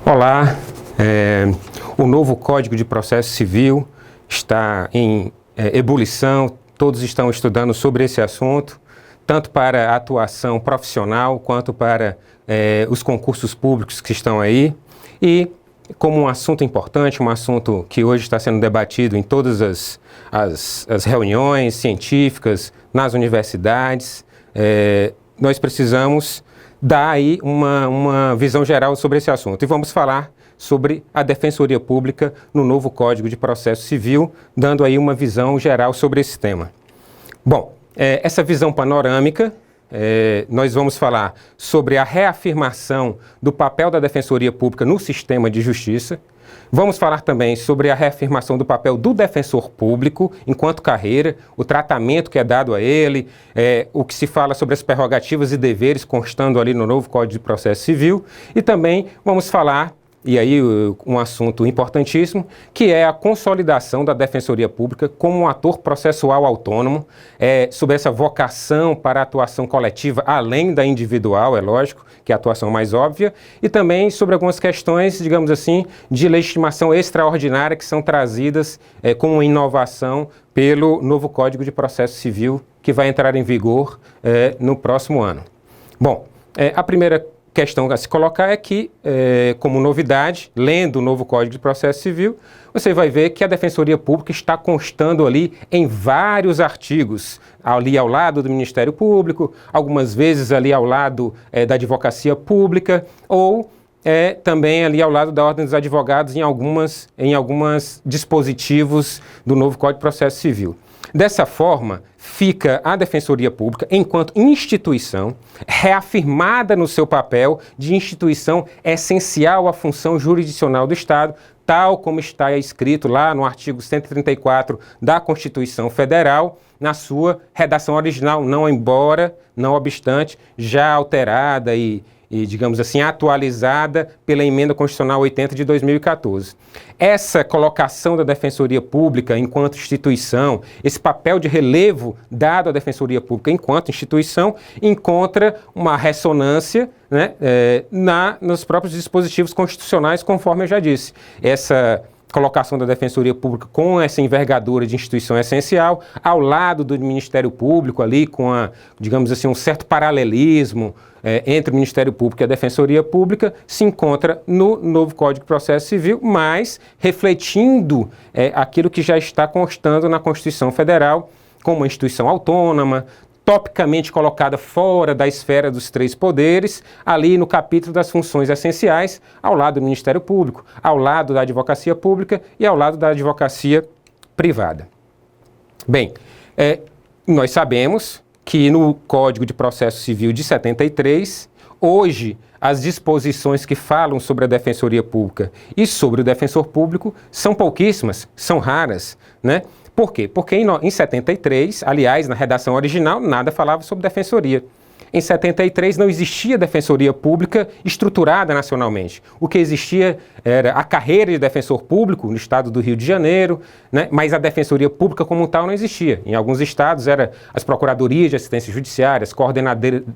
Olá, o novo Código de Processo Civil está em ebulição, todos estão estudando sobre esse assunto, tanto para a atuação profissional quanto para os concursos públicos que estão aí. E como um assunto importante, um assunto que hoje está sendo debatido em todas as reuniões científicas, nas universidades, nós precisamos dar aí uma visão geral sobre esse assunto. E vamos falar sobre a Defensoria Pública no novo Código de Processo Civil, dando aí uma visão geral sobre esse tema. Bom, essa visão panorâmica, nós vamos falar sobre a reafirmação do papel da Defensoria Pública no sistema de justiça. Vamos falar também sobre a reafirmação do papel do defensor público enquanto carreira, o tratamento que é dado a ele, o que se fala sobre as prerrogativas e deveres constando ali no novo Código de Processo Civil. E também vamos falar, e aí um assunto importantíssimo, que é a consolidação da Defensoria Pública como um ator processual autônomo, sobre essa vocação para a atuação coletiva, além da individual, é lógico, que é a atuação mais óbvia, e também sobre algumas questões, digamos assim, de legitimação extraordinária que são trazidas como inovação pelo novo Código de Processo Civil, que vai entrar em vigor no próximo ano. Bom, a primeira questão a se colocar é que, como novidade, lendo o novo Código de Processo Civil, você vai ver que a Defensoria Pública está constando ali em vários artigos, ali ao lado do Ministério Público, algumas vezes ali ao lado da Advocacia Pública, ou também ali ao lado da Ordem dos Advogados em algumas dispositivos do novo Código de Processo Civil. Dessa forma, fica a Defensoria Pública, enquanto instituição, reafirmada no seu papel de instituição essencial à função jurisdicional do Estado, tal como está escrito lá no artigo 134 da Constituição Federal, na sua redação original, não obstante, já alterada e digamos assim, atualizada pela Emenda Constitucional 80 de 2014. Essa colocação da Defensoria Pública enquanto instituição, esse papel de relevo dado à Defensoria Pública enquanto instituição, encontra uma ressonância, né, nos próprios dispositivos constitucionais, conforme eu já disse. Essa colocação da Defensoria Pública com essa envergadura de instituição essencial, ao lado do Ministério Público ali, com digamos assim, um certo paralelismo entre o Ministério Público e a Defensoria Pública, se encontra no novo Código de Processo Civil, mas refletindo aquilo que já está constando na Constituição Federal, como uma instituição autônoma, topicamente colocada fora da esfera dos três poderes, ali no capítulo das funções essenciais, ao lado do Ministério Público, ao lado da Advocacia Pública e ao lado da Advocacia Privada. Bem, nós sabemos que no Código de Processo Civil de 73, hoje as disposições que falam sobre a Defensoria Pública e sobre o Defensor Público são pouquíssimas, são raras, né? Por quê? Porque em 73, aliás, na redação original, nada falava sobre defensoria. Em 73 não existia defensoria pública estruturada nacionalmente. O que existia era a carreira de defensor público no estado do Rio de Janeiro, né? Mas a defensoria pública como tal não existia. Em alguns estados eram as procuradorias de assistência judiciária, as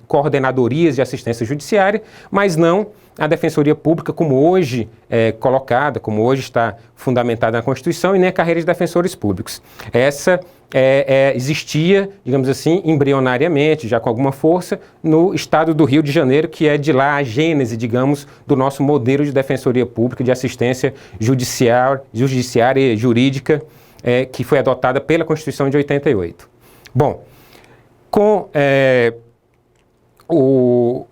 coordenadorias de assistência judiciária, mas não a defensoria pública como hoje é colocada, como hoje está fundamentada na Constituição, e nem a carreira de defensores públicos. Essa existia, digamos assim, embrionariamente, já com alguma força, no estado do Rio de Janeiro, que é de lá a gênese, digamos, do nosso modelo de defensoria pública, de assistência judiciária e jurídica, que foi adotada pela Constituição de 88. Bom, com o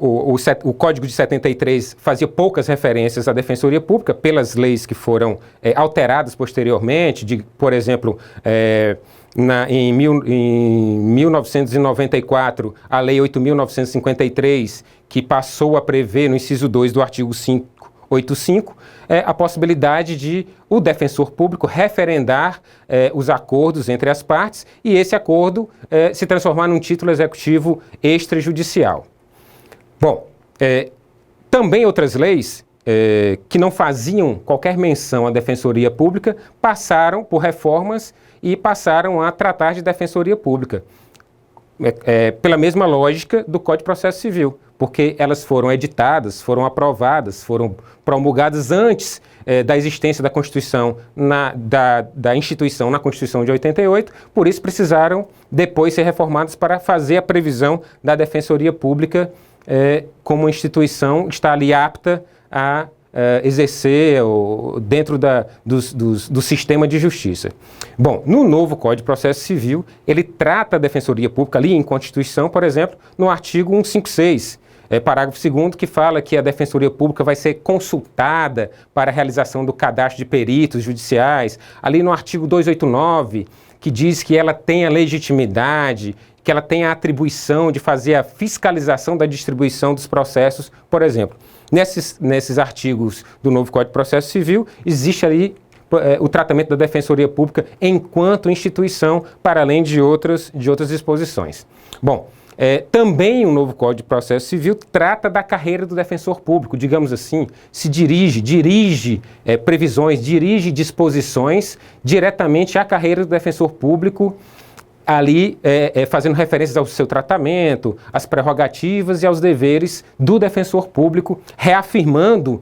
Código de 73 fazia poucas referências à Defensoria Pública, pelas leis que foram alteradas posteriormente, por exemplo, em 1994, a Lei 8.953, que passou a prever, no inciso 2 do artigo 585, a possibilidade de o defensor público referendar os acordos entre as partes e esse acordo se transformar num título executivo extrajudicial. Bom, também outras leis que não faziam qualquer menção à Defensoria Pública passaram por reformas e passaram a tratar de Defensoria Pública, pela mesma lógica do Código de Processo Civil. porque elas foram editadas, foram aprovadas, foram promulgadas antes da existência da Constituição, da instituição na Constituição de 88, por isso precisaram depois ser reformadas para fazer a previsão da Defensoria Pública como instituição está ali apta a exercer dentro do sistema de justiça. Bom, no novo Código de Processo Civil, ele trata a Defensoria Pública ali em Constituição, por exemplo, no artigo 156, parágrafo 2º, que fala que a Defensoria Pública vai ser consultada para a realização do cadastro de peritos judiciais. Ali no artigo 289, que diz que ela tem a legitimidade, que ela tem a atribuição de fazer a fiscalização da distribuição dos processos, por exemplo. Nesses artigos do novo Código de Processo Civil, existe ali o tratamento da Defensoria Pública enquanto instituição, para além de outras disposições. Bom, também o novo Código de Processo Civil trata da carreira do defensor público, digamos assim, se dirige previsões, dirige disposições diretamente à carreira do defensor público, ali fazendo referências ao seu tratamento, às prerrogativas e aos deveres do defensor público, reafirmando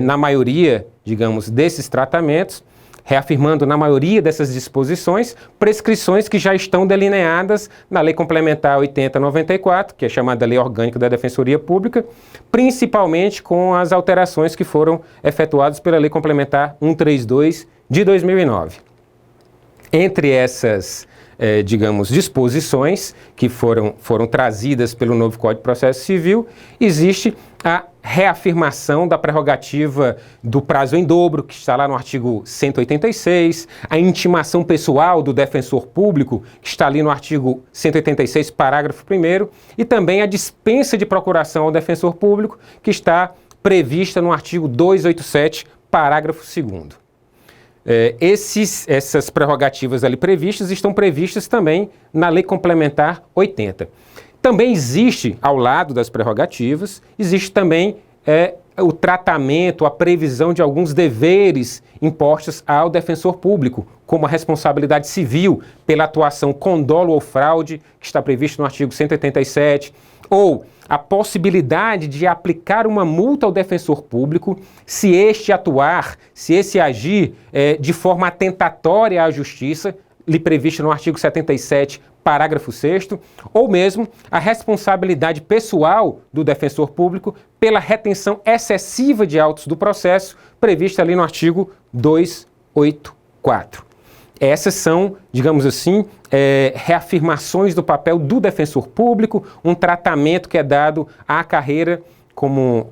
na maioria, digamos, desses tratamentos, reafirmando na maioria dessas disposições, prescrições que já estão delineadas na Lei Complementar 80/94, que é chamada Lei Orgânica da Defensoria Pública, principalmente com as alterações que foram efetuadas pela Lei Complementar 132 de 2009. Entre essas digamos, disposições que foram trazidas pelo novo Código de Processo Civil, existe a reafirmação da prerrogativa do prazo em dobro, que está lá no artigo 186, a intimação pessoal do defensor público, que está ali no artigo 186, parágrafo 1º, e também a dispensa de procuração ao defensor público, que está prevista no artigo 287, parágrafo 2º. Essas prerrogativas ali previstas estão previstas também na Lei Complementar 80. Também existe, ao lado das prerrogativas, existe também o tratamento, a previsão de alguns deveres impostos ao defensor público, como a responsabilidade civil pela atuação com dolo ou fraude, que está previsto no artigo 187, ou a possibilidade de aplicar uma multa ao defensor público se este agir de forma atentatória à justiça, lhe prevista no artigo 77, parágrafo 6º, ou mesmo a responsabilidade pessoal do defensor público pela retenção excessiva de autos do processo, prevista ali no artigo 284. Essas são, digamos assim, reafirmações do papel do defensor público, um tratamento que é dado à carreira como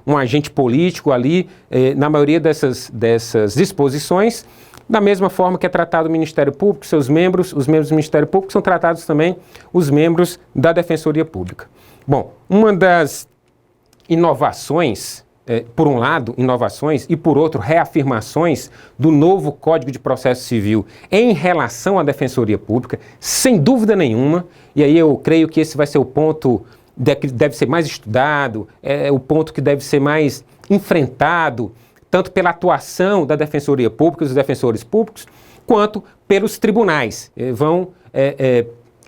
um agente político ali, na maioria dessas disposições, da mesma forma que é tratado o Ministério Público, seus membros, os membros do Ministério Público, são tratados também os membros da Defensoria Pública. Bom, uma das inovações, por um lado, inovações, e por outro, reafirmações do novo Código de Processo Civil em relação à Defensoria Pública, sem dúvida nenhuma, e aí eu creio que esse vai ser o ponto que deve ser mais estudado, o ponto que deve ser mais enfrentado, tanto pela atuação da Defensoria Pública, dos defensores públicos, quanto pelos tribunais. Vão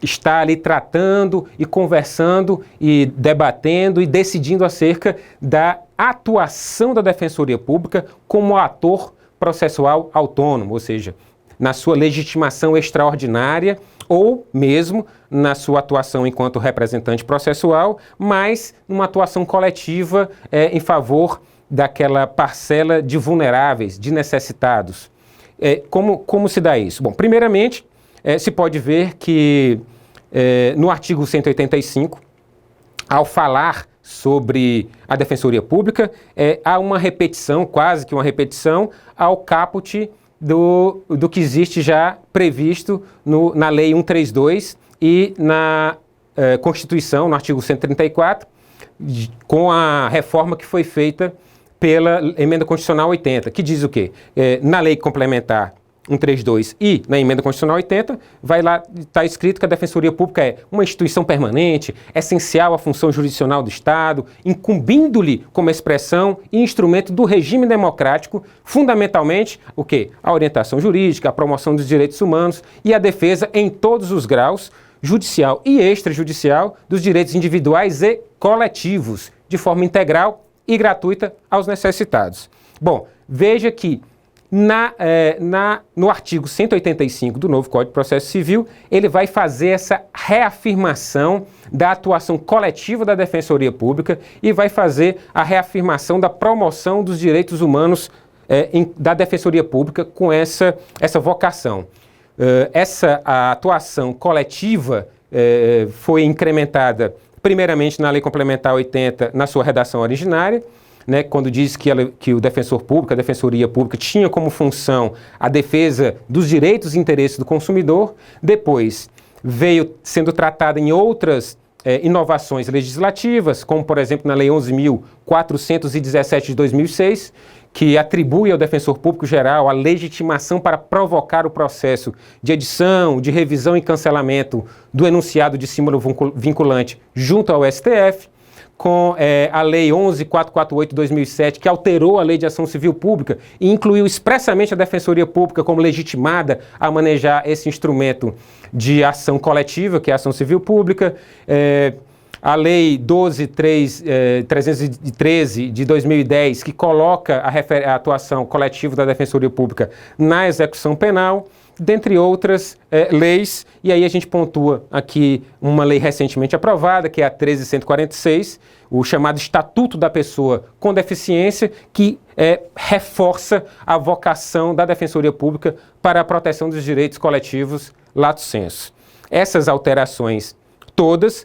estar ali tratando e conversando e debatendo e decidindo acerca da atuação da Defensoria Pública como ator processual autônomo, ou seja, na sua legitimação extraordinária ou mesmo na sua atuação enquanto representante processual, mas numa atuação coletiva em favor daquela parcela de vulneráveis, de necessitados. Como se dá isso? Bom, primeiramente, se pode ver que no artigo 185, ao falar sobre a Defensoria Pública, há uma repetição, quase que uma repetição, ao caput do que existe já previsto na Lei 132 e na Constituição, no artigo 134, com a reforma que foi feita pela Emenda Constitucional 80, que diz o quê? Na Lei Complementar 132 e na Emenda Constitucional 80, vai lá, está escrito que a Defensoria Pública é uma instituição permanente, essencial à função jurisdicional do Estado, incumbindo-lhe como expressão e instrumento do regime democrático, fundamentalmente, o quê? A orientação jurídica, a promoção dos direitos humanos e a defesa em todos os graus judicial e extrajudicial dos direitos individuais e coletivos, de forma integral e gratuita aos necessitados. Bom, veja que no artigo 185 do novo Código de Processo Civil, ele vai fazer essa reafirmação da atuação coletiva da Defensoria Pública e vai fazer a reafirmação da promoção dos direitos humanos da Defensoria Pública com essa vocação. A atuação coletiva foi incrementada primeiramente na Lei Complementar 80, na sua redação originária, né, quando diz que o defensor público, a Defensoria Pública, tinha como função a defesa dos direitos e interesses do consumidor. Depois veio sendo tratada em outras inovações legislativas, como, por exemplo, na Lei 11.417 de 2006, que atribui ao Defensor Público Geral a legitimação para provocar o processo de edição, de revisão e cancelamento do enunciado de símbolo vinculante junto ao STF, com a Lei 11.448 de 2007, que alterou a Lei de Ação Civil Pública e incluiu expressamente a Defensoria Pública como legitimada a manejar esse instrumento de ação coletiva, que é a ação civil pública. A Lei 12.313 de 2010, que coloca a atuação coletiva da Defensoria Pública na execução penal, dentre outras leis, e aí a gente pontua aqui uma lei recentemente aprovada, que é a 13.146, o chamado Estatuto da Pessoa com Deficiência, que reforça a vocação da Defensoria Pública para a proteção dos direitos coletivos lato sensu. Essas alterações todas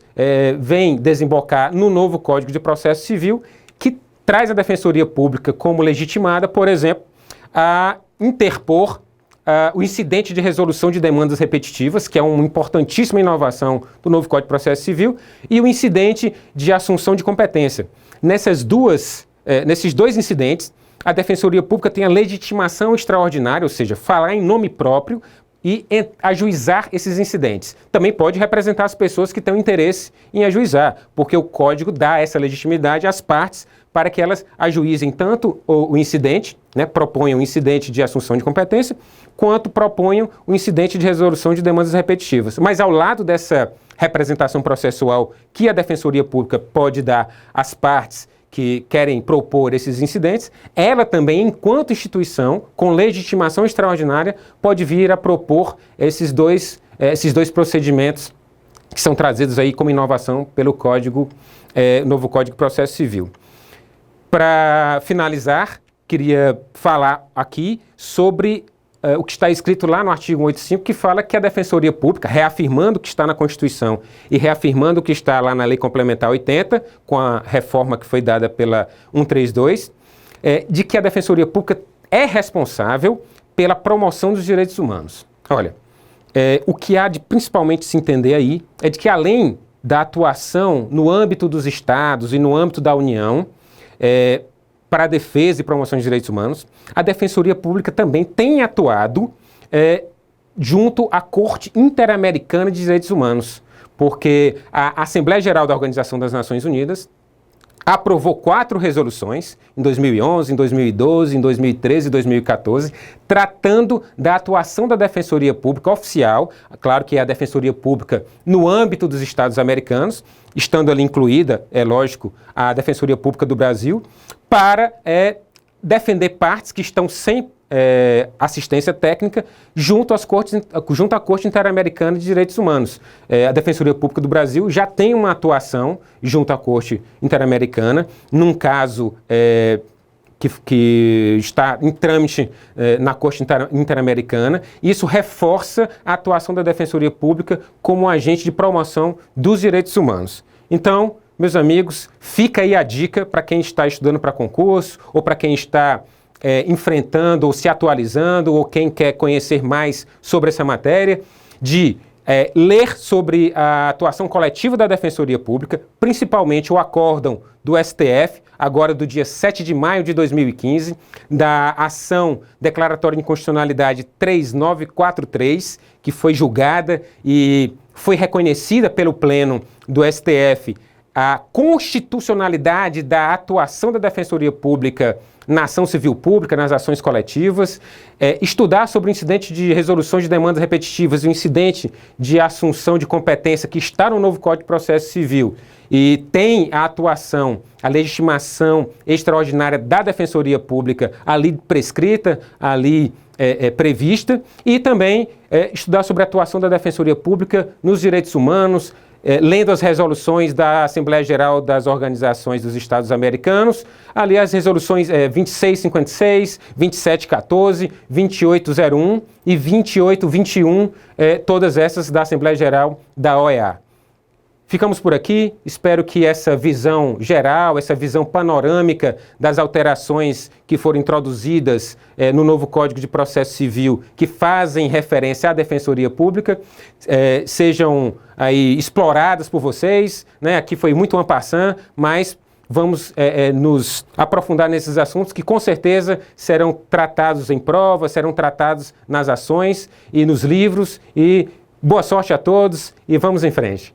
vêm desembocar no novo Código de Processo Civil, que traz a Defensoria Pública como legitimada, por exemplo, a interpor o incidente de resolução de demandas repetitivas, que é uma importantíssima inovação do novo Código de Processo Civil, e o incidente de assunção de competência. Nesses dois incidentes, a Defensoria Pública tem a legitimação extraordinária, ou seja, falar em nome próprio e ajuizar esses incidentes. Também pode representar as pessoas que têm interesse em ajuizar, porque o Código dá essa legitimidade às partes para que elas ajuizem tanto o incidente, né, proponham o incidente de assunção de competência, quanto proponham o incidente de resolução de demandas repetitivas. Mas ao lado dessa representação processual que a Defensoria Pública pode dar às partes que querem propor esses incidentes, ela também, enquanto instituição, com legitimação extraordinária, pode vir a propor esses dois procedimentos que são trazidos aí como inovação pelo novo Código de Processo Civil. Para finalizar, queria falar aqui sobre o que está escrito lá no artigo 185, que fala que a Defensoria Pública, reafirmando o que está na Constituição e reafirmando o que está lá na Lei Complementar 80, com a reforma que foi dada pela 132, de que a Defensoria Pública é responsável pela promoção dos direitos humanos. Olha, o que há de principalmente se entender aí é de que, além da atuação no âmbito dos Estados e no âmbito da União, para a defesa e promoção de direitos humanos, a Defensoria Pública também tem atuado junto à Corte Interamericana de Direitos Humanos, porque a Assembleia Geral da Organização das Nações Unidas aprovou 4 resoluções, em 2011, em 2012, em 2013 e 2014, tratando da atuação da Defensoria Pública oficial, claro que é a Defensoria Pública no âmbito dos Estados americanos, estando ali incluída, é lógico, a Defensoria Pública do Brasil, para defender partes que estão sem assistência técnica junto à Corte Interamericana de Direitos Humanos. A Defensoria Pública do Brasil já tem uma atuação junto à Corte Interamericana, num caso que está em trâmite na Corte Interamericana. Isso reforça a atuação da Defensoria Pública como agente de promoção dos direitos humanos. Então, meus amigos, fica aí a dica para quem está estudando para concurso ou para quem está enfrentando ou se atualizando, ou quem quer conhecer mais sobre essa matéria, de ler sobre a atuação coletiva da Defensoria Pública, principalmente o acórdão do STF, agora do dia 7 de maio de 2015, da ação declaratória de inconstitucionalidade 3943, que foi julgada e foi reconhecida pelo Pleno do STF a constitucionalidade da atuação da Defensoria Pública na ação civil pública, nas ações coletivas, estudar sobre o incidente de resolução de demandas repetitivas e o incidente de assunção de competência que está no novo Código de Processo Civil e tem a atuação, a legitimação extraordinária da Defensoria Pública ali prescrita, ali prevista, e também estudar sobre a atuação da Defensoria Pública nos direitos humanos, lendo as resoluções da Assembleia Geral das Organizações dos Estados Americanos, ali as resoluções 2656, 2714, 2801 e 2821, todas essas da Assembleia Geral da OEA. Ficamos por aqui, espero que essa visão geral, essa visão panorâmica das alterações que foram introduzidas no novo Código de Processo Civil, que fazem referência à Defensoria Pública, sejam aí exploradas por vocês, né? Aqui foi muito en passant, mas vamos nos aprofundar nesses assuntos que com certeza serão tratados em provas, serão tratados nas ações e nos livros. E boa sorte a todos e vamos em frente.